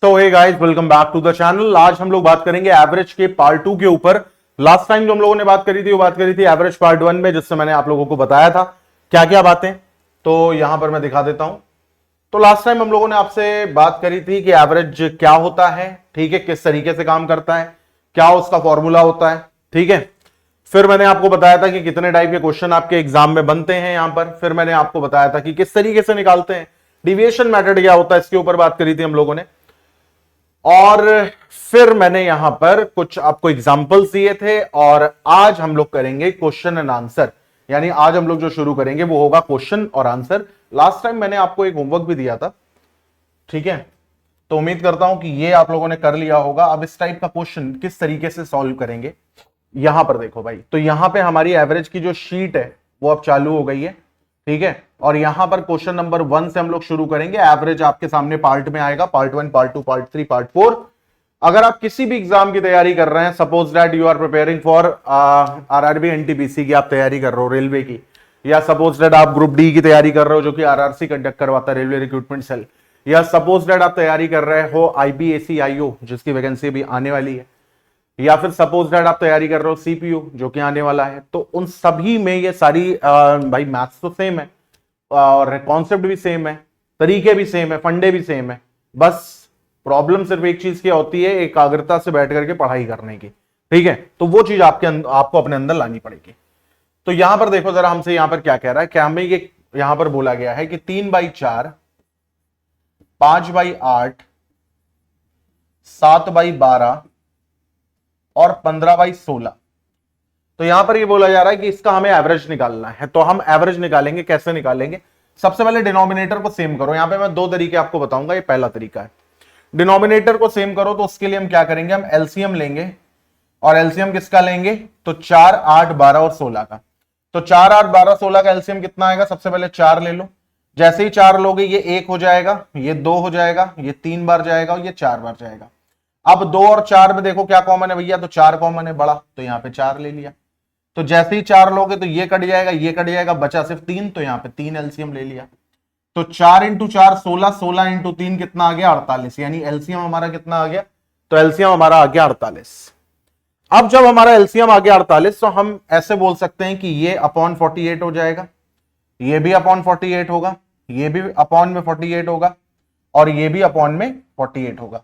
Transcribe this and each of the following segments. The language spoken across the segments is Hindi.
तो hey guys, welcome back to the channel. आज हम लोग बात करेंगे एवरेज के पार्ट 2 के ऊपर। लास्ट टाइम जो हम लोगों ने बात करी थी वो बात करी थी एवरेज पार्ट 1 में, जिससे मैंने आप लोगों को बताया था क्या क्या बातें। तो यहां पर मैं दिखा देता हूं। तो लास्ट टाइम हम लोगों ने आपसे बात करी थी कि एवरेज क्या होता है, ठीक है, किस तरीके से काम करता है, क्या उसका फॉर्मूला होता है, ठीक है। फिर मैंने आपको बताया था कि कितने टाइप के क्वेश्चन आपके एग्जाम में बनते हैं यहां पर। फिर मैंने आपको बताया था कि किस तरीके से निकालते हैं, डिविएशन मेथड क्या होता है, इसके ऊपर बात करी थी हम लोगों ने। और फिर मैंने यहां पर कुछ आपको एग्जाम्पल्स दिए थे और आज हम लोग करेंगे क्वेश्चन एंड आंसर। यानी आज हम लोग जो शुरू करेंगे वो होगा क्वेश्चन और आंसर। लास्ट टाइम मैंने आपको एक होमवर्क भी दिया था, ठीक है। तो उम्मीद करता हूं कि ये आप लोगों ने कर लिया होगा। अब इस टाइप का क्वेश्चन किस तरीके से सॉल्व करेंगे, यहां पर देखो भाई। तो यहां पे हमारी एवरेज की जो शीट है वो अब चालू हो गई है, ठीक है। और यहां पर क्वेश्चन नंबर 1 से हम लोग शुरू करेंगे। एवरेज आपके सामने पार्ट में आएगा, पार्ट 1, पार्ट 2, पार्ट 3, पार्ट 4। अगर आप किसी भी एग्जाम की तैयारी कर रहे हैं, suppose that you are preparing for RRB NTPC की आप तैयारी कर रहे हो, रेलवे की, या सपोज दैट आप ग्रुप डी की तैयारी कर रहे हो जो कि आरआरसी कंडक्ट करवाता है, रेलवे रिक्रूटमेंट सेल, या सपोज दैट आप तैयारी कर रहे हो आईबीएसीआईओ जिसकी वैकेंसी भी आने वाली है, या फिर सपोज दैट आप तैयारी कर रहे हो सीपीयू जो कि आने वाला है। तो उन सभी में ये सारी भाई मैथ्स तो सेम है और कॉन्सेप्ट भी सेम है, तरीके भी सेम है, फंडे भी सेम है। बस प्रॉब्लम सिर्फ एक चीज की होती है, एकाग्रता से बैठ करके पढ़ाई करने की, ठीक है। तो वो चीज आपको अपने अंदर लानी पड़ेगी। तो यहां पर देखो जरा, हमसे यहां पर क्या कह रहा है, क्या हमें ये यहां पर बोला गया है कि 3/4, 5/8, 7/12 और 15/16। तो यहां पर ये बोला जा रहा है कि इसका हमें एवरेज निकालना है। तो हम एवरेज निकालेंगे, कैसे निकालेंगे? सबसे पहले डिनोमिनेटर को सेम करो। यहां पे मैं दो तरीके आपको बताऊंगा, ये पहला तरीका है। डिनोमिनेटर को सेम करो तो उसके लिए हम क्या करेंगे, हम एलसीएम लेंगे। और एलसीएम किसका लेंगे? तो 4, 8, 12 और 16 का। तो 4, 8, 12, 16 का एलसीएम कितना आएगा? सबसे पहले 4 ले लो। जैसे ही 4 लोगे ये 1 हो जाएगा, ये 2 हो जाएगा, ये 3 बार जाएगा और ये 4 बार जाएगा। अब 2 और 4 में देखो क्या कॉमन है भैया, तो 4 कॉमन है बड़ा, तो यहां पे 4 ले लिया। तो जैसे ही 4 लोगे तो ये कट जाएगा, ये कट जाएगा, बचा सिर्फ 3, तो यहां पे 3 एलसीएम ले लिया। तो 4 × 4 16, 16 × 3 कितना आ गया? 48। यानी एलसीएम हमारा कितना आ गया? तो एलसीएम हमारा आ गया 48। अब जब हमारा एलसीएम आ गया 48 तो हम ऐसे बोल सकते हैं कि ये अपॉन 48 हो जाएगा, ये भी अपॉन 48 होगा, ये भी अपॉन में 48 होगा और ये भी अपॉन में 48 होगा।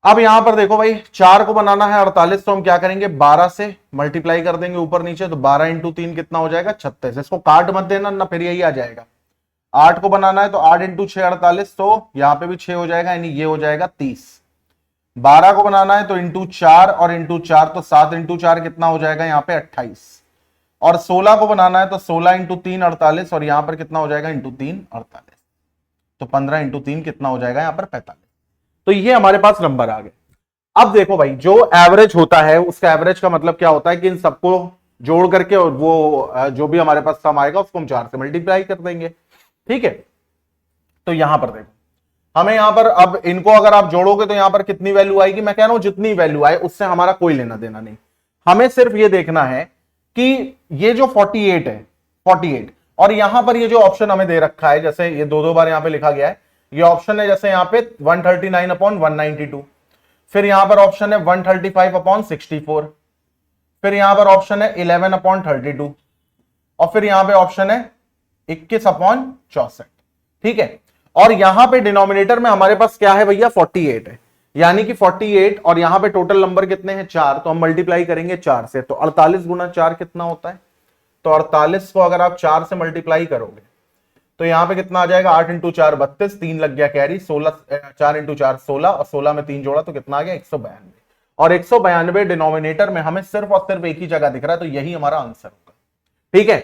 अब यहां पर देखो भाई, 4 को बनाना है 48, तो हम क्या करेंगे, 12 से मल्टीप्लाई कर देंगे ऊपर नीचे। तो 12 × 3 कितना हो जाएगा? 36। इसको काट मत देना ना, फिर यही आ जाएगा। 8 को बनाना है तो 8 × 6 48, तो यहां पे भी 6 हो जाएगा, यानी ये हो जाएगा 30। 12 को बनाना है तो इंटू 4 और इंटू 4, तो 7 × 4 कितना हो जाएगा यहाँ पे? 28। और 16 को बनाना है तो 16 × 3 48, और यहां पर कितना हो जाएगा? इंटू 3 48। तो 15 × 3 कितना हो जाएगा यहाँ पर? 45। तो ये हमारे पास नंबर आ गए। अब देखो भाई, जो एवरेज होता है उसका एवरेज का मतलब क्या होता है कि इन सबको जोड़ करके और वो जो भी हमारे पास सम आएगा उसको हम 4 से मल्टीप्लाई कर देंगे, ठीक है। तो यहां पर देखो, हमें यहां पर अब इनको अगर आप जोड़ोगे तो यहां पर कितनी वैल्यू आएगी? मैं कह रहा हूं जितनी वैल्यू आए उससे हमारा कोई लेना देना नहीं। हमें सिर्फ ये देखना है कि ये जो 48 है, 48, और यहां पर ये जो ऑप्शन हमें दे रखा है, जैसे ये दो बार यहां पे लिखा गया है, ये ऑप्शन है जैसे यहां पे 139/192, फिर यहां पर ऑप्शन है 135/64, फिर यहां पर ऑप्शन है 11/32, और फिर यहां पे ऑप्शन है 21/64, ठीक है। और यहां पे डिनोमिनेटर में हमारे पास क्या है भैया? 48 है। यानी कि 48, और यहां पे टोटल नंबर कितने हैं? 4। तो हम मल्टीप्लाई करेंगे 4 से, तो 48 × 4 कितना होता है? तो 48 को अगर आप 4 से मल्टीप्लाई करोगे तो यहां पे कितना आ जाएगा? 8 × 4 32, 3 लग गया कैरी, 16, 4 × 4 16, और 16 में 3 जोड़ा तो कितना आ गया? 192। और 192 डिनोमिनेटर में हमें सिर्फ और सिर्फ एक ही जगह दिख रहा है, तो यही हमारा आंसर होगा, ठीक है।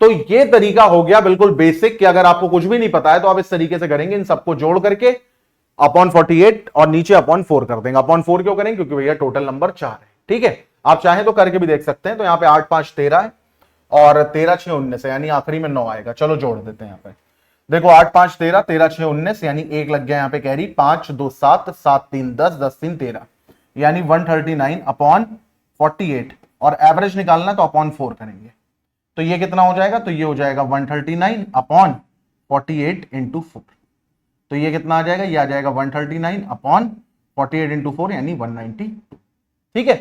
तो ये तरीका हो गया बिल्कुल बेसिक, कि अगर आपको कुछ भी नहीं पता है तो आप इस तरीके से करेंगे, इन सबको जोड़ करके अपॉन 48 और नीचे अपॉन 4 कर देंगे। अपॉन 4 क्यों करेंगे? क्योंकि भैया टोटल नंबर 4 है, ठीक है। आप चाहें तो करके भी देख सकते हैं। तो यहाँ पे 8, 5, 13 है और 13, 6, 19 है, यानी आखिरी में 9 आएगा। चलो जोड़ देते हैं यहाँ पे। देखो 8, 5, 13, 13, 6, 19, यानी 1 लग गया यहाँ पे कैरी, 5, 2, 7, 7, 3, 10, 10, 3, 13, यानी 139/48। और एवरेज निकालना तो अपॉन 4 करेंगे, तो ये कितना हो जाएगा? तो ये हो जाएगा 139/48 × 4। तो ये कितना आ जाएगा, ये आ जाएगा 139 अपॉन 48 इंटू 4 यानी 192। ठीक है,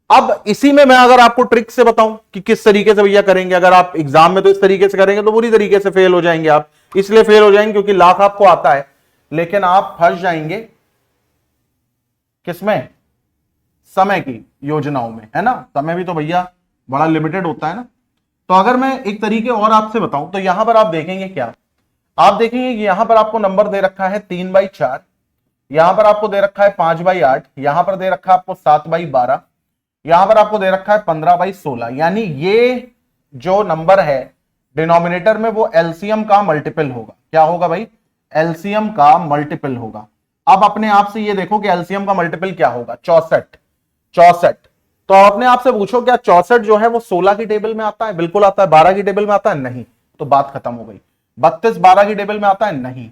अब इसी में मैं अगर आपको ट्रिक से बताऊं कि किस तरीके से भैया करेंगे, अगर आप एग्जाम में तो इस तरीके से करेंगे तो बुरी तरीके से फेल हो जाएंगे आप, इसलिए फेल हो जाएंगे क्योंकि लाख आपको आता है लेकिन आप फंस जाएंगे किसमें, समय की योजनाओं में, है ना। समय भी तो भैया बड़ा लिमिटेड होता है ना। तो अगर मैं एक तरीके और आपसे बताऊं तो यहां पर आप देखेंगे क्या, आप देखेंगे कि यहां पर आपको नंबर दे रखा है 3/4, यहां पर आपको दे रखा है 5/8, यहां पर दे रखा है आपको 7/12, यहां पर आपको दे रखा है 15/16, यानी ये जो नंबर है डिनोमिनेटर में वो एलसीएम का मल्टीपल होगा। क्या होगा भाई, एलसीएम का मल्टीपल होगा। अब अपने आप से ये देखो कि एलसीएम का मल्टीपल क्या होगा, 64। तो अपने आप से पूछो क्या 64 जो है वो 16 की टेबल में आता है, बिल्कुल आता है। 12 की टेबल में आता है, नहीं, तो बात खत्म हो गई। 32 12 की टेबल में आता है, नहीं।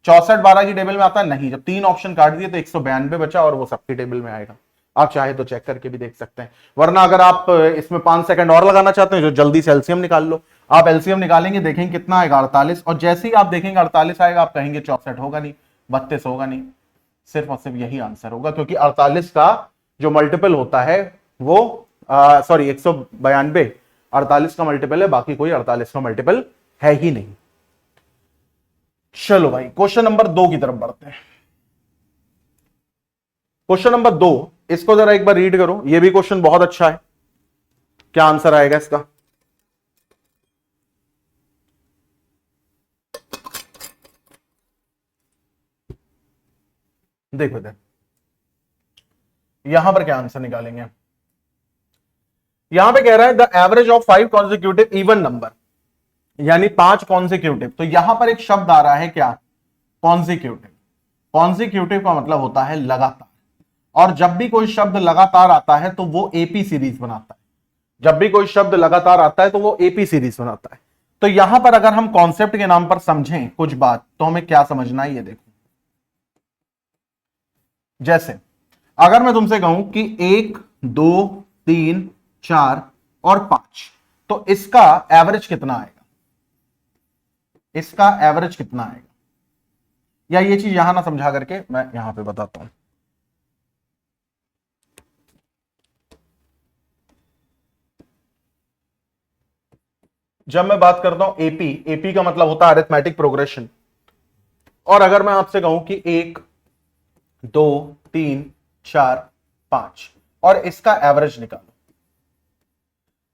64 12 की टेबल में आता है, नहीं। जब 3 ऑप्शन काट दिए तो 192 बचा और वो सबकी टेबल में आएगा। आप चाहे तो चेक करके भी देख सकते हैं, वरना अगर आप इसमें 5 सेकंड और लगाना चाहते हैं जो जल्दी से एलसीएम निकाल लो। आप एलसीएम निकालेंगे, देखेंगे कितना आएगा 48, और जैसे ही आप देखेंगे 48 आएगा आप कहेंगे 64 होगा नहीं, 32 होगा नहीं, सिर्फ और सिर्फ यही आंसर होगा, क्योंकि 48 का जो मल्टीपल होता है वो सॉरी 192 48 का मल्टीपल है, बाकी कोई 48 का मल्टीपल है ही नहीं। चलो भाई क्वेश्चन नंबर 2 की तरफ बढ़ते हैं। क्वेश्चन नंबर 2, इसको जरा एक बार रीड करो, ये भी क्वेश्चन बहुत अच्छा है। क्या आंसर आएगा इसका, देखो इधर यहां पर क्या आंसर निकालेंगे। यहां पे कह रहा है the average of 5 consecutive even number, यानी 5 कॉन्सिक्यूटिव। तो यहां पर एक शब्द आ रहा है क्या, कॉन्सिक्यूटिव। कॉन्सिक्यूटिव का मतलब होता है लगातार, और जब भी कोई शब्द लगातार आता है तो वो एपी सीरीज बनाता है। जब भी कोई शब्द लगातार आता है तो वो एपी सीरीज बनाता है। तो यहां पर अगर हम कॉन्सेप्ट के नाम पर समझें कुछ बात, तो हमें क्या समझना है ये देखो। जैसे अगर मैं तुमसे कहूं कि 1 2 3 4 और 5, तो इसका एवरेज कितना आएगा, इसका एवरेज कितना आएगा, या ये चीज यहां ना समझा करके मैं यहां पे बताता हूं। जब मैं बात करता हूं एपी, एपी का मतलब होता है अरिथमेटिक प्रोग्रेशन, और अगर मैं आपसे कहूं कि 1 2 3 4 5 और इसका एवरेज निकालो,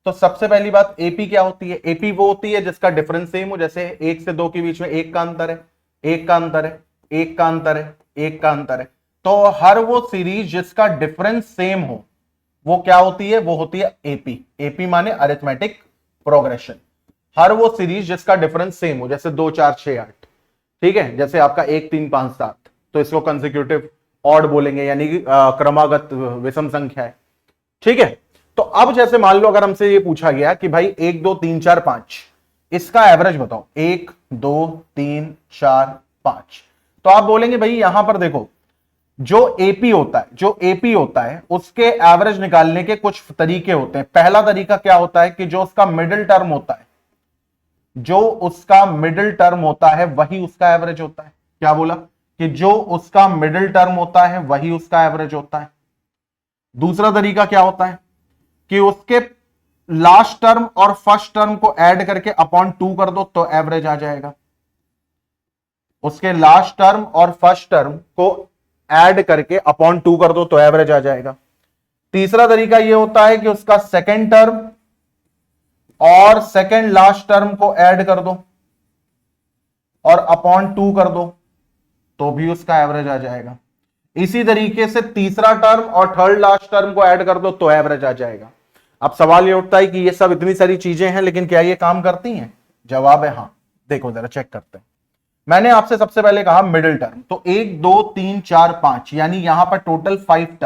तो सबसे पहली बात एपी क्या होती है, एपी वो होती है जिसका डिफरेंस सेम हो। जैसे 1 से 2 के बीच में 1 का अंतर है, 1 का अंतर है, 1 का अंतर है, 1 का अंतर है। तो हर वो सीरीज जिसका डिफरेंस सेम हो वो क्या होती है, वो होती है एपी। एपी माने अरिथमेटिक प्रोग्रेशन। हर वो सीरीज जिसका डिफरेंस सेम हो, जैसे 2 4 6 8, ठीक है, जैसे आपका 1 3 5 7, तो इसको कंसेक्यूटिव ऑड बोलेंगे, यानी कि क्रमागत विषम संख्या है। ठीक है, तो अब जैसे मान लो अगर हमसे ये पूछा गया कि भाई 1 2 3 4 5, इसका एवरेज बताओ, 1 2 3 4 5, तो आप बोलेंगे भाई यहां पर देखो जो एपी होता है, जो एपी होता है उसके एवरेज निकालने के कुछ तरीके होते हैं। पहला तरीका क्या होता है कि जो उसका मिडिल टर्म होता है, जो उसका मिडिल टर्म होता है वही उसका एवरेज होता है। क्या बोला, कि जो उसका मिडिल टर्म होता है वही उसका एवरेज होता है। दूसरा तरीका क्या होता है कि उसके लास्ट टर्म और फर्स्ट टर्म को ऐड करके अपॉन 2 कर दो तो एवरेज आ जाएगा। उसके लास्ट टर्म और फर्स्ट टर्म को ऐड करके अपॉन 2 कर दो तो एवरेज आ जाएगा। तीसरा तरीका यह होता है कि उसका सेकेंड टर्म और सेकेंड लास्ट टर्म को ऐड कर दो और अपॉन 2 कर दो तो भी उसका एवरेज आ जाएगा। इसी तरीके से तीसरा टर्म और थर्ड लास्ट टर्म को ऐड कर दो तो एवरेज आ जाएगा। अब सवाल ये उठता है कि ये सब इतनी सारी चीजें हैं लेकिन क्या ये काम करती हैं? जवाब है हां। देखो जरा चेक करते हैं। मैंने आपसे सबसे पहले कहा मिडिल टर्म, तो 1 2 3 4 5 यानी यहां पर टोटल 5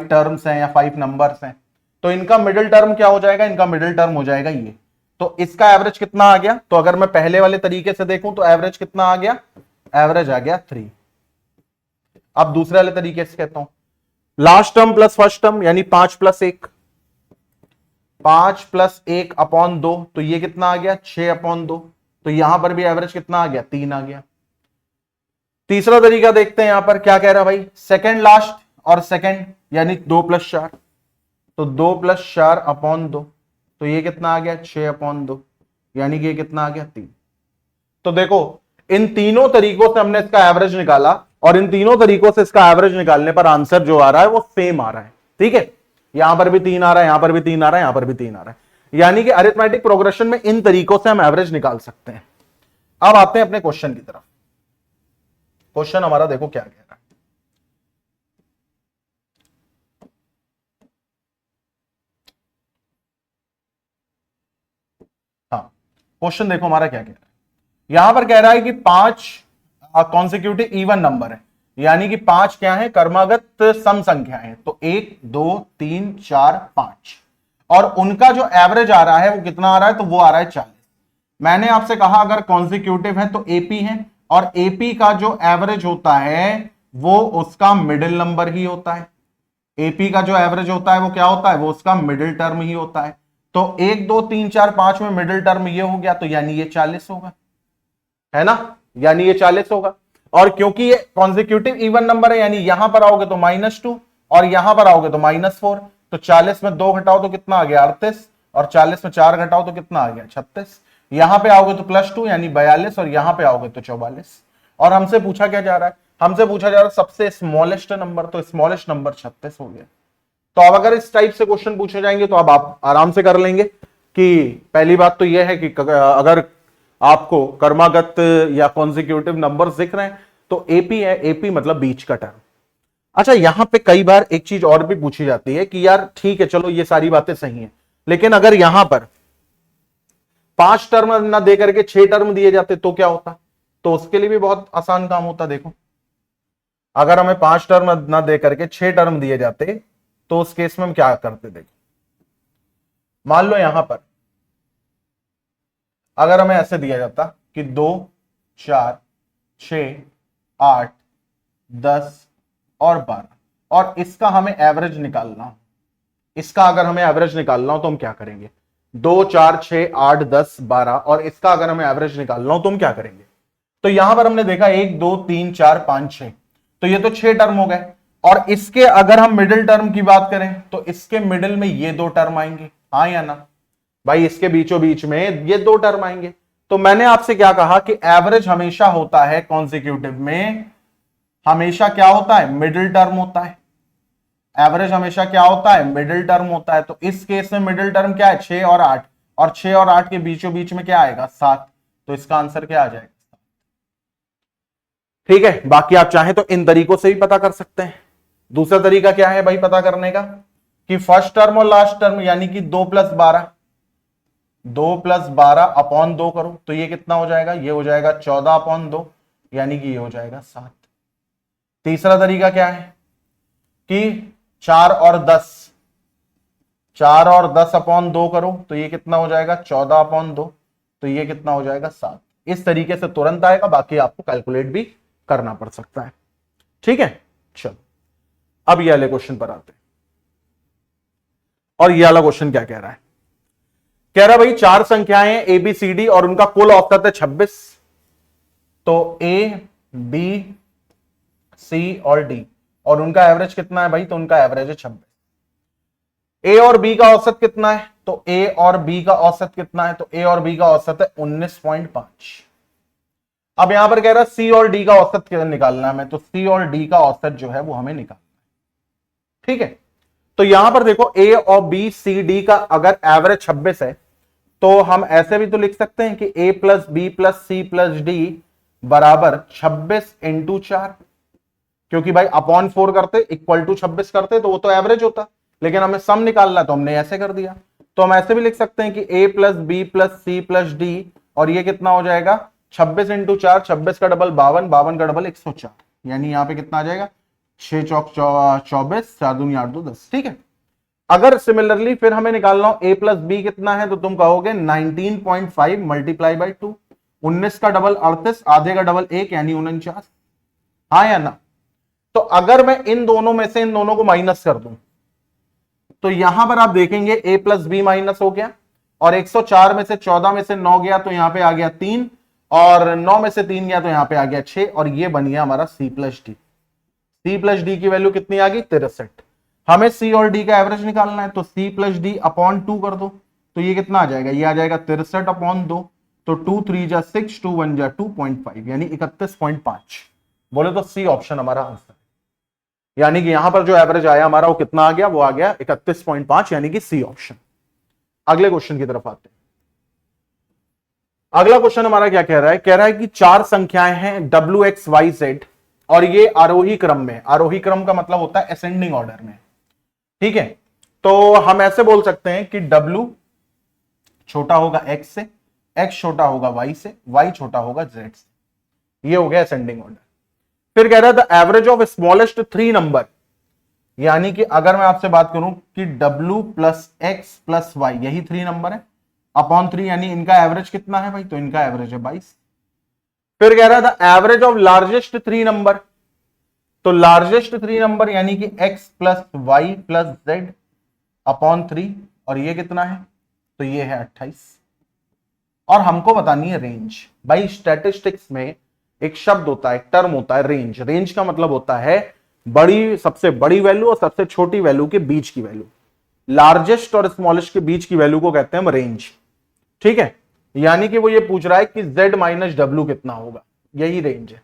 टर्म्स हैं या 5 नंबर्स हैं। तो इनका मिडिल टर्म क्या हो जाएगा? इनका मिडिल टर्म हो जाएगा ये। तो इसका एवरेज कितना आ गया? तो अगर मैं पहले वाले तरीके से देखूं तो एवरेज कितना आ गया? एवरेज आ गया 3। अब दूसरे वाले तरीके से कहता हूं, last term plus first term यानी 5 + 1, 5 + 1 अपॉन 2, तो ये कितना आ गया? 6 अपॉन 2। तो यहां पर भी एवरेज कितना आ गया? 3 आ गया। तीसरा तरीका देखते हैं यहां पर क्या कह रहा है भाई, सेकंड लास्ट और सेकंड यानी 2+4, तो 2+4/2, तो ये कितना आ गया 6/2, यानी कि ये कितना आ गया 3। तो देखो इन तीनों तरीकों से हमने इसका एवरेज निकाला और इन तीनों तरीकों से इसका एवरेज निकालने पर आंसर जो आ रहा है वो सेम आ रहा है। ठीक है, यहां पर भी 3 आ रहा है, यहां पर भी 3 आ रहा है, यहां पर भी 3 आ रहा है, यानी कि अरिथमेटिक प्रोग्रेशन में इन तरीकों से हम एवरेज निकाल सकते हैं। अब आते हैं अपने क्वेश्चन की तरफ। क्वेश्चन हमारा देखो क्या कह रहा है। हाँ, क्वेश्चन देखो हमारा क्या कह रहा है। यहां पर कह रहा है कि 5 कॉन्सिक्यूटिव इवन नंबर है, यानी कि 5 क्या है, क्रमागत सम संख्या है, तो 1 2 3 4 5, और उनका जो एवरेज आ रहा है वो कितना आ रहा है, तो वो आ रहा है 40। मैंने आपसे कहा अगर कॉन्सिक्यूटिव है तो एपी है, और एपी का जो एवरेज होता है वो उसका मिडिल नंबर ही होता है। एपी का जो एवरेज होता है वो क्या होता है, वो उसका मिडिल टर्म ही होता है। तो 1 2 3 4 5 में मिडिल टर्म ये हो गया, तो यानी ये 40 होगा, है ना, यानी ये 40 होगा। और क्योंकि ये कॉन्सिक्यूटिव इवन नंबर है, यानी यहां पर आओगे तो -2 और यहां पर आओगे तो -4, तो 40 में 2 घटाओ तो कितना आ गया 38, और 40 में 4 घटाओ तो कितना आ गया 36। यहां पे आओगे तो +2 यानी 42, और यहां पे आओगे तो 44। और हमसे पूछा क्या जा रहा है, हमसे पूछा जा रहा है सबसे स्मॉलेस्ट नंबर, तो स्मॉलेस्ट नंबर 36 हो गया। तो अब अगर इस टाइप से क्वेश्चन पूछे जाएंगे तो अब आप आराम से कर लेंगे कि पहली बात तो यह है कि अगर आपको कर्मागत या कॉन्सिक्यूटिव नंबर्स दिख रहे हैं तो एपी है, एपी मतलब बीच का टर्म। अच्छा, यहां पे कई बार एक चीज और भी पूछी जाती है कि यार ठीक है चलो ये सारी बातें सही हैं, लेकिन अगर यहां पर 5 टर्म ना दे करके 6 टर्म दिए जाते तो क्या होता, तो उसके लिए भी बहुत आसान काम होता। देखो अगर हमें 5 टर्म ना दे करके 6 टर्म दिए जाते तो उस केस में हम क्या करते, देखो मान लो यहां पर अगर हमें ऐसे दिया जाता कि 2 4 6 8 10 और 12, और इसका हमें एवरेज निकालना हो, इसका अगर हमें एवरेज निकालना हो तो हम क्या करेंगे, 2 4 6 8 10 12, और इसका अगर हमें एवरेज निकालना हो तो हम क्या करेंगे। तो यहां पर हमने देखा 1 2 3 4 5 6, तो ये तो 6 टर्म हो गए, और इसके अगर हम मिडिल टर्म की बात करें तो इसके मिडिल में ये 2 टर्म आएंगे, हाँ या ना भाई, इसके बीचों बीच में ये 2 टर्म आएंगे। तो मैंने आपसे क्या कहा कि एवरेज हमेशा होता है कॉन्सिक्यूटिव में, हमेशा क्या होता है, मिडिल टर्म होता है। एवरेज हमेशा क्या होता है, मिडिल टर्म होता है। तो इस केस में मिडिल टर्म क्या है 6 और 8, और 6 और 8 के बीचों बीच में क्या आएगा 7, तो इसका आंसर क्या आ जाएगा। ठीक है, बाकी आप चाहें तो इन तरीकों से भी पता कर सकते हैं। दूसरा तरीका क्या है भाई पता करने का, कि फर्स्ट टर्म और लास्ट टर्म यानी कि 2 + 12, 2 + 12/2 करो तो ये कितना हो जाएगा, ये हो जाएगा 14/2, यानी कि ये हो जाएगा 7। तीसरा तरीका क्या है कि 4 और 10/2 करो तो ये कितना हो जाएगा 14/2, तो ये कितना हो जाएगा 7। इस तरीके से तुरंत आएगा, बाकी आपको कैलकुलेट भी करना पड़ सकता है। ठीक है, चलो अब ये वाले क्वेश्चन पर आते हैं। और ये वाला क्वेश्चन क्या कह रहा है, कह रहा भाई 4 संख्याएं ए बी सी डी और उनका कुल औसत है 26, तो ए बी सी और डी, और उनका एवरेज कितना है भाई, तो उनका एवरेज है 26। ए और बी का औसत कितना है, तो ए और बी का औसत कितना है, तो ए और बी का औसत है 19.5। अब यहां पर कह रहा है सी और डी का औसत निकालना है हमें, तो सी और डी का औसत जो है वो हमें निकालना है। ठीक है, तो यहां पर देखो ए और बी सी डी का अगर एवरेज 26 है तो हम ऐसे भी तो लिख सकते हैं कि a + b + c + d बराबर 26 × 4, क्योंकि भाई अपॉन 4 करते इक्वल टू 26 करते तो वो तो एवरेज होता, लेकिन हमें सम निकालना तो हमने ऐसे कर दिया। तो हम ऐसे भी लिख सकते हैं कि a + b + c + d, और ये कितना हो जाएगा 26 × 4, 26 का डबल 52, 52 का डबल 104, यानी यहां पे कितना आ जाएगा 6 चौक 24, 4 दूनी 8 2 10। ठीक है, अगर सिमिलरली फिर हमें निकालना हो a + b कितना है, तो तुम कहोगे 19.5 × 2, 19 का डबल 38, आधे का डबल 1 यानी 49, हाँ या ना। तो अगर मैं इन दोनों में से इन दोनों को माइनस कर दूं तो यहां पर आप देखेंगे a + b माइनस हो गया, और 104 में से 14 में से 9 गया तो यहां पे आ गया 3, और 9 में से 3 गया तो यहां पे आ गया 6 और ये बन गया हमारा C plus D. C plus D की वैल्यू कितनी आ गई 63। हमें C और D का एवरेज निकालना है तो C प्लस डी अपॉन 2 कर दो तो ये कितना आ जाएगा, ये आ जाएगा 63 अपॉन 2 तो 2 3 जा 6 2 1 जा 2.5 यानी 31.5। बोले तो C ऑप्शन हमारा आंसर, यानी कि यहां पर जो एवरेज आया हमारा वो कितना आ गया, वो आ गया 31.5 यानी कि C ऑप्शन। अगले क्वेश्चन की तरफ आते हैं। अगला क्वेश्चन हमारा क्या कह रहा है, कह रहा है कि 4 संख्याएं हैं W X Y Z और ये आरोही क्रम में, आरोही क्रम का मतलब होता है असेंडिंग ऑर्डर में, ठीक है। तो हम ऐसे बोल सकते हैं कि W छोटा होगा X से, X छोटा होगा Y से, Y छोटा होगा Z से, ये हो गया असेंडिंग ऑर्डर। फिर कह रहा है the average of smallest 3 number, यानी कि अगर मैं आपसे बात करूं कि W plus X plus Y यही 3 नंबर है अपॉन 3 यानी इनका एवरेज कितना है भाई, तो इनका एवरेज है 22। फिर कह रहा है the average of largest 3 number, तो लार्जेस्ट 3 नंबर यानी कि X plus Y plus Z upon 3 और ये कितना है, तो ये है 28। और हमको बतानी है रेंज। भाई स्टैटिस्टिक्स में एक शब्द होता है, एक टर्म होता है रेंज। रेंज का मतलब होता है बड़ी, सबसे बड़ी वैल्यू और सबसे छोटी वैल्यू के बीच की वैल्यू। लार्जेस्ट और स्मॉलेस्ट के बीच की वैल्यू को कहते हैं हम रेंज, ठीक है। यानी कि वो ये पूछ रहा है कि Z माइनस W कितना होगा, यही रेंज है,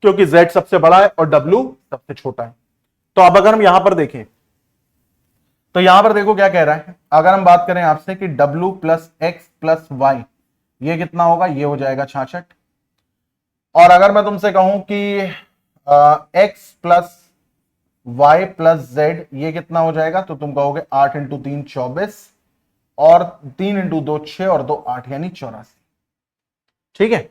क्योंकि Z सबसे बड़ा है और W सबसे छोटा है। तो अब अगर हम यहां पर देखें तो यहां पर देखो क्या कह रहा है, अगर हम बात करें आपसे कि W plus X plus Y ये कितना होगा, ये हो जाएगा 66। और अगर मैं तुमसे कहूं कि X plus Y plus Z ये कितना हो जाएगा, तो तुम कहोगे 8 इंटू 3 24 और 3 इंटू 2 6 और 2 8 यानी 84, ठीक है,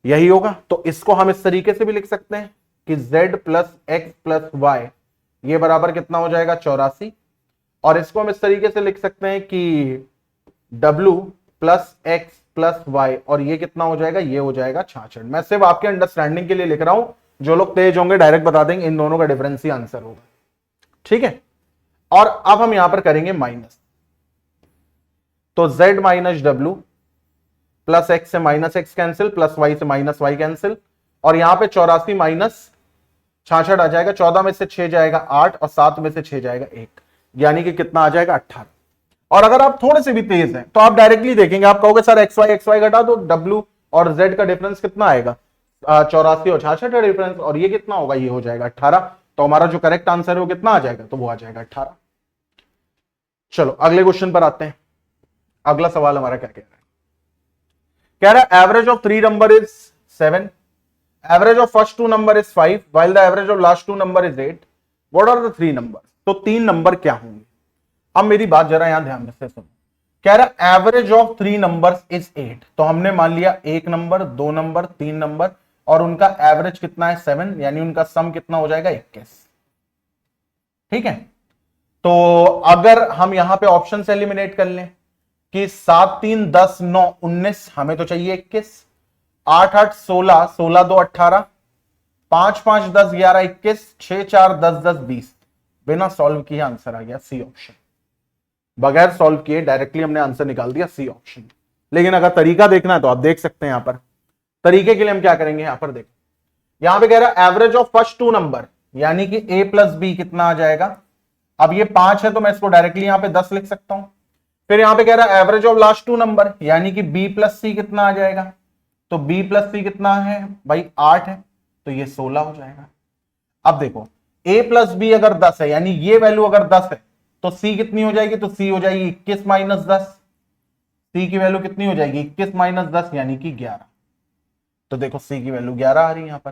यही होगा। तो इसको हम इस तरीके से भी लिख सकते हैं कि Z plus x plus y ये बराबर कितना हो जाएगा 84। और इसको हम इस तरीके से लिख सकते हैं कि W plus x plus y और ये कितना हो जाएगा, ये हो जाएगा 66। मैं सिर्फ आपके अंडरस्टैंडिंग के लिए लिख रहा हूं, जो लोग तेज होंगे डायरेक्ट बता देंगे इन दोनों का डिफरेंस ही आंसर होगा, ठीक है। और अब हम यहां पर करेंगे माइनस, तो Z minus W plus X से minus X cancel plus Y से माइनस वाई कैंसिल और यहां पे 84 माइनस 66 आ जाएगा, 14 में से 6 जाएगा 8 और 7 में से 6 जाएगा 1 यानी कि कितना आ जाएगा 18। और अगर आप थोड़े से भी तेज हैं तो आप डायरेक्टली देखेंगे, आप कहोगे सर एक्स वाई घटा दो, W और Z का डिफरेंस कितना आएगा 84 और 66 का डिफरेंस और ये कितना होगा, ये हो जाएगा 18। तो हमारा जो करेक्ट आंसर है वो कितना आ जाएगा, तो वो आ जाएगा 18। चलो अगले क्वेश्चन पर आते हैं। अगला सवाल हमारा क्या कह रहा है, कह रहा है average of 3 number is 7, average of first 2 number is 5 while the average of last 2 number is 8, what are the 3 number. तो 3 नंबर क्या होंगे, अब मेरी बात जरा यहां ध्यान से सुनो। कह रहा एवरेज ऑफ 3 नंबर्स इज 8, तो हमने मान लिया 1 नंबर 2 नंबर 3 नंबर और उनका एवरेज कितना है 7 यानी उनका सम कितना हो जाएगा 21, ठीक है। तो अगर हम यहां पे ऑप्शन से एलिमिनेट कर लें कि 7 3 10 9 19 हमें तो चाहिए 21, 8 8 16 16 2 18 5 5 10 11 21 6 4 10 10 20 बिना सॉल्व किए आंसर आ गया सी ऑप्शन। बगैर सॉल्व किए डायरेक्टली हमने आंसर निकाल दिया सी ऑप्शन। लेकिन अगर तरीका देखना है तो आप देख सकते हैं, यहां पर तरीके के लिए हम क्या करेंगे, यहां पर देखो, यहां पे कह रहा है एवरेज ऑफ फर्स्ट 2 नंबर यानी कि A प्लस बी कितना आ जाएगा। अब ये 5 है तो मैं इसको डायरेक्टली यहां पे 10 लिख सकता हूं। फिर यहां पे कह रहा है एवरेज ऑफ लास्ट 2 नंबर यानी कि B प्लस सी कितना आ जाएगा, तो B प्लस सी कितना है भाई 8 है तो ये 16 हो जाएगा। अब देखो A प्लस बी अगर 10 है यानी ये वैल्यू अगर 10 है तो C कितनी हो जाएगी, तो C हो जाएगी 21 माइनस 10, C की वैल्यू कितनी हो जाएगी 21 माइनस 10 यानी कि 11। तो देखो C की वैल्यू 11 आ रही है यहां पर।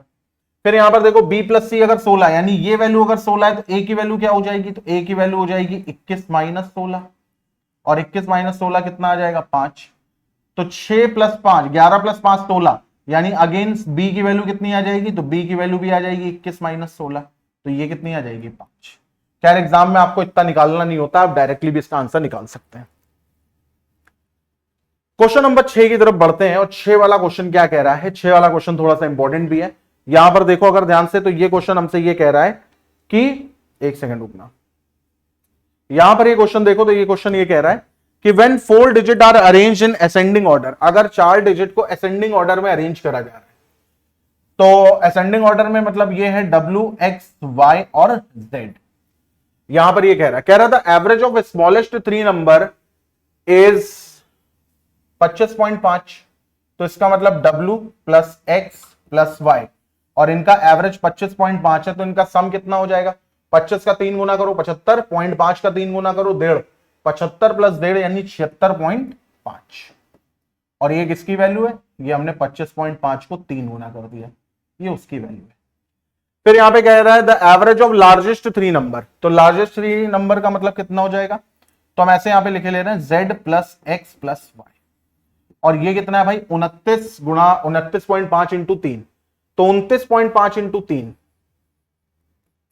फिर यहां पर देखो B प्लस सी अगर 16 यानी ये वैल्यू अगर 16 है तो A की वैल्यू क्या हो जाएगी, तो A की वैल्यू हो जाएगी 21 माइनस 16 और 21 माइनस 16 कितना आ जाएगा 5। तो 6 प्लस 5 11 प्लस 5 16 यानी अगेन B की वैल्यू कितनी आ जाएगी, तो B की वैल्यू भी आ जाएगी 21 माइनस 16 तो ये कितनी आ जाएगी 5। खैर एग्जाम में आपको इतना निकालना नहीं होता, आप डायरेक्टली भी इसका आंसर निकाल सकते हैं। क्वेश्चन नंबर 6 की तरफ बढ़ते हैं और 6 वाला क्वेश्चन क्या कह रहा है, 6 वाला क्वेश्चन थोड़ा सा इंपॉर्टेंट भी है। यहां पर देखो अगर ध्यान से, तो ये क्वेश्चन हमसे ये कह रहा है कि एक सेकंड रुकना, यहां पर ये क्वेश्चन देखो, तो ये क्वेश्चन ये कह रहा है कि when 4 digit are arrange in ascending order, अगर 4 डिजिट को असेंडिंग ऑर्डर में अरेंज करा जा रहा है, तो असेंडिंग ऑर्डर में मतलब ये है W, X, Y और Z। यहां पर ये कह रहा था average of smallest 3 number is 25.5, तो इसका मतलब W plus X plus Y, और इनका एवरेज 25.5 है, तो इनका सम कितना हो जाएगा? 25 का 3 गुना करो 75, 0.5 का 3 गुना करो 1.5, 75 प्लस 1.5 यानी 76.5, और ये किसकी वैल्यू है? ये हमने 25.5 को 3 गुना कर दिया, ये उसकी वैल्यू है। फिर यहां पे कह रहा है the average of largest 3 number, तो लार्जेस्ट 3 नंबर का मतलब कितना हो जाएगा? तो हम ऐसे यहां पे लिखे ले रहे हैं Z plus X plus Y, और ये कितना है भाई? 29 गुना 29.5 इंटू 3, तो 29.5 इंटू 3,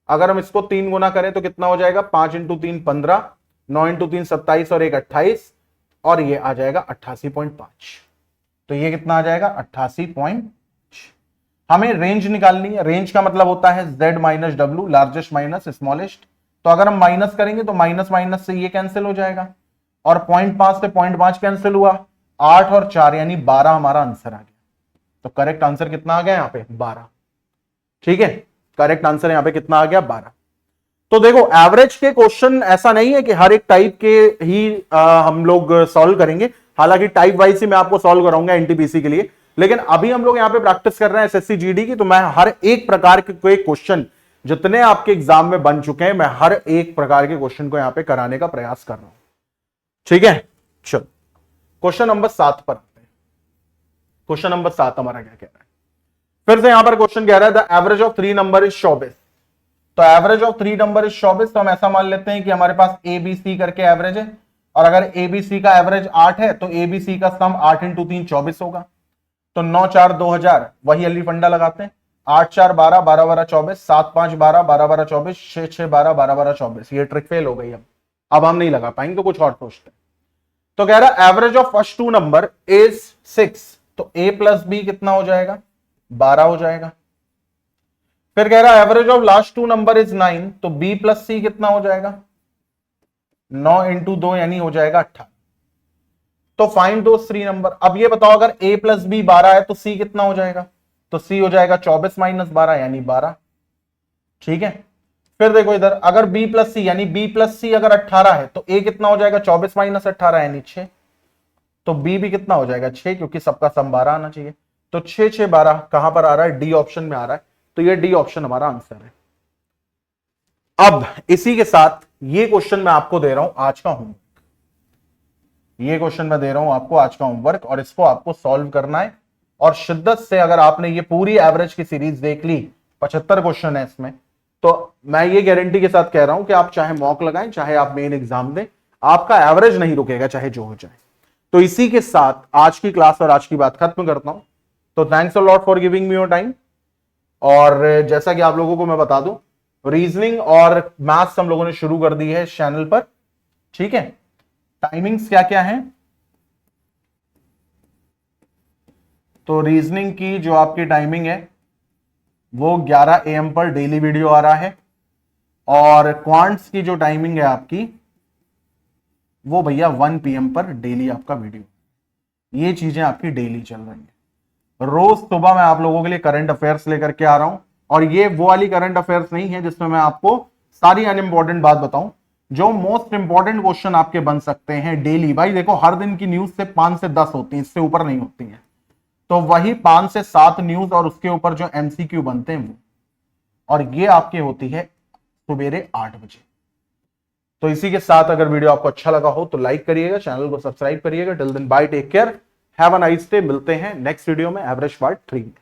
अगर हम इसको 3 गुना करें तो कितना हो जाएगा? 5 इंटू 3 15, 9 इंटू 3 27 और 1 28, और ये आ जाएगा 88.5, तो ये कितना आ जाएगा? 88. हमें रेंज निकालनी है, रेंज का मतलब होता है Z minus W, largest minus smallest, तो अगर हम माइनस करेंगे तो माइनस माइनस से ये कैंसिल हो जाएगा, और 0.5 से 0.5 कैंसिल हुआ, 8 और 4 यानी 12 हमारा आंसर आ गया। तो करेक्ट आंसर कितना आ गया यहाँ पे? 12। ठीक है, करेक्ट आंसर यहाँ पे कितना आ गया? 12। तो देखो एवरेज के क्वेश्चन ऐसा नहीं है कि हर एक टाइप के ही हम लोग सॉल्व करेंगे, हालांकि टाइप वाइज ही मैं आपको सॉल्व कराऊंगा एनटीपीसी के लिए, लेकिन अभी हम लोग यहाँ पे प्रैक्टिस कर रहे हैं एसएससी जीडी की, तो मैं हर एक प्रकार के कोई क्वेश्चन जितने आपके एग्जाम में बन चुके हैं, मैं हर एक प्रकार के क्वेश्चन को यहाँ पे कराने का प्रयास कर रहा हूं। ठीक है, चलो क्वेश्चन नंबर 7 पर आते हैं। क्वेश्चन नंबर 7 हमारा क्या कह रहा है? फिर से यहां पर क्वेश्चन कह रहा है the average of 3 number is 24, तो एवरेज ऑफ 3 नंबर इज 24, तो हम ऐसा मान लेते हैं कि हमारे पास ABC करके एवरेज है, और अगर ABC का एवरेज 8 है तो ABC का सम 8 इंटू 3 24 होगा, तो 9 4 2000, वही अली फंडा लगाते हैं, 8 4 12, 12 12 24, 7 5 12, 12 12 24, 6 6 12, 12 12 24, ये ट्रिक फेल हो गई। अब हम नहीं लगा पाएंगे, तो कुछ और सोचते हैं। तो कह रहा average of first 2 number is 6, तो A प्लस B कितना हो जाएगा? 12 हो जाएगा। फिर कह रहा average of last 2 number is 9, तो B प्लस C कितना हो जाएगा? 9 इंटू 2 यानी हो जाएगा 18। तो फाइंड दो 3 नंबर। अब ये बताओ अगर A प्लस B 12 है तो C कितना हो जाएगा? तो C हो जाएगा 24 माइनस 12 यानी 12। ठीक है, फिर देखो इधर अगर B प्लस C यानी B प्लस C अगर 18 है तो A कितना हो जाएगा? 24 माइनस 18 यानी 6, तो B भी कितना हो जाएगा? 6, क्योंकि सबका सम 12 आना चाहिए। तो 6 6 12 कहां पर आ रहा है? डी ऑप्शन में आ रहा है, तो ये डी ऑप्शन हमारा आंसर है। अब इसी के साथ ये क्वेश्चन मैं आपको दे रहा हूं आज का होमवर्क, ये क्वेश्चन मैं दे रहा हूं आपको आज का होमवर्क, और इसको आपको सॉल्व करना है। और शिद्दत से अगर आपने ये पूरी एवरेज की सीरीज देख ली, 75 क्वेश्चन है इसमें, तो मैं ये गारंटी के साथ कह रहा हूं कि आप चाहे मॉक लगाएं, चाहे आप मेन एग्जाम दें, आपका एवरेज नहीं रुकेगा, चाहे जो हो जाए। तो इसी के साथ आज की क्लास और आज की बात खत्म करता हूं। तो thanks a lot for giving me your time. और जैसा कि आप लोगों को मैं बता दूं, रीजनिंग और मैथ्स हम लोगों ने शुरू कर दी है इस चैनल पर। ठीक है, टाइमिंग्स क्या क्या है? तो रीजनिंग की जो आपकी टाइमिंग है वो 11 AM पर डेली वीडियो आ रहा है, और क्वांट्स की जो टाइमिंग है आपकी वो भैया 1 PM पर डेली आपका वीडियो। ये चीजें आपकी डेली चल रही है। रोज सुबह मैं आप लोगों के लिए करंट अफेयर्स लेकर के आ रहा हूं, और ये वो वाली करंट अफेयर्स नहीं है जिसमें मैं आपको सारी अनइंपॉर्टेंट बात बताऊं, जो मोस्ट इंपॉर्टेंट क्वेश्चन आपके बन सकते हैं डेली। भाई देखो हर दिन की न्यूज से 5 से 10 होती है, इससे ऊपर नहीं होती है, तो वही 5 से 7 न्यूज और उसके ऊपर जो MCQ बनते हैं वो, और ये आपकी होती है सुबेरे 8 बजे। तो इसी के साथ अगर वीडियो आपको अच्छा लगा हो तो लाइक करिएगा, चैनल को सब्सक्राइब करिएगा। Till then bye, take care, have a nice day. मिलते हैं नेक्स्ट वीडियो में एवरेज पार्ट 3 में।